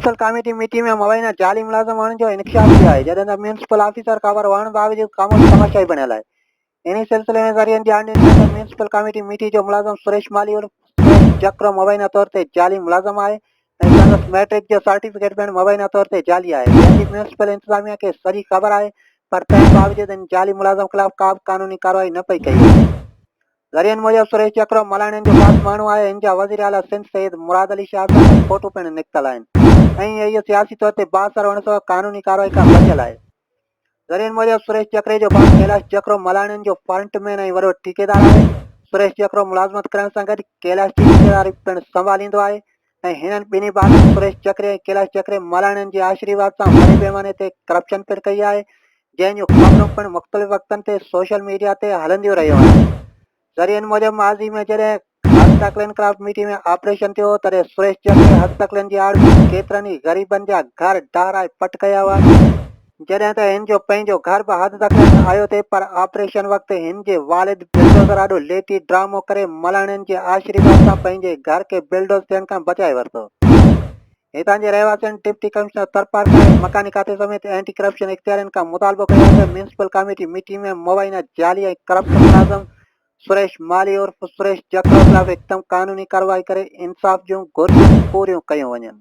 Municipal committee meeting में मबीना जाली मुलाजम आणण जो इंकशाफ किया है जॾहिं त म्यूनिसिपल ऑफिसर ख़बर हुअण बावजूद खामोश तमाशाई बणियल आहे। इन सिलसिले में ज़रियनि ॼाण ॾिनी त म्यूनिसिपल कमेटी मीठी जो मुलाजम सुरेश माली और जखरो मबीना तौर ते जाली मुलाजम आहे ऐं संदसि मैट्रिक जो सर्टिफिकेट पिणु मबीना तौर ते जाली आहे, जंहिंजी म्यूनिसिपल इंतज़ामिया खे सॼी ख़बर आहे, पर तंहिं बावजूद इन जाली मुलाजम ख़िलाफ़ का बि क़ानूनी कार्रवाई न पई कई वञे। ज़रियनि मूजिबि सुरेश जखरो मलाणिन जो ख़ासि माण्हू आहे। हिन जा वज़ीर आला सिंध सईद मुराद अली शाह सां फोटो पिणु निकितल आहिनि ऐं इहो सियासी तौर ते बासर हुअण सां क़ानूनी कार्रवाई खां बचियल आहे। ज़रियनि मूजिबि सुरेश जखरे जो भाउ कैलाश जखरो मलाणिन जो फ्रंटमैन ऐं वॾो ठेकेदार आहे। सुरेश जखरो मुलाज़मत करण सां गॾु कैलाश जी ठेकेदारी पिणु संभालींदो आहे ऐं हिननि ॿिन्ही भाउरनि सुरेश जखरे ऐं कैलाश जखरे मलाणिन जे आशीर्वाद सां वॾे पैमाने ते करप्शन पिणु कई आहे, जंहिंजूं ख़बरूं पिणु मुख़्तलिफ़ वक़्तनि ते सोशल मीडिया ते हलंदियूं रहियूं आहिनि। ज़रियनि मूजिबि माज़ी में जॾहिं हस्तकलन ख़िलाफ़ मीटिंग में ऑपरेशन थियो तॾहिं सुरेश जखरे हस्तकलन जी आड़ में केतिरनि ई ग़रीबनि जा घर ॾाराए पट कया हुआ, जॾहिं त हिन जो पंहिंजो घर बि हद तक आयो थे, पर ऑपरेशन वक़्तु हिन जे वालिद बिल्डोज़र ॾाढो लेटी ड्रामो करे मलाणिन जे आशीर्वाद सां पंहिंजे घर खे बिल्डोज़ थियण खां बचाए वरितो। हितां जे रहवासियुनि डिप्टी कमिश्नर थरपारकर मकानी खाते समेत एंटी करप्शन इख्तियारियुनि खां मुतालबो कयो त म्यूनिसिपल कमेटी मीटिंग में मबीना जाली ऐं करप्ट मुलाज़म सुरेश माली और सुरेश जखरो खिलाफ़ हिकदमि क़ानूनी कार्रवाई करे इंसाफ़ जूं घुरिजूं पूरियूं कयूं वञनि।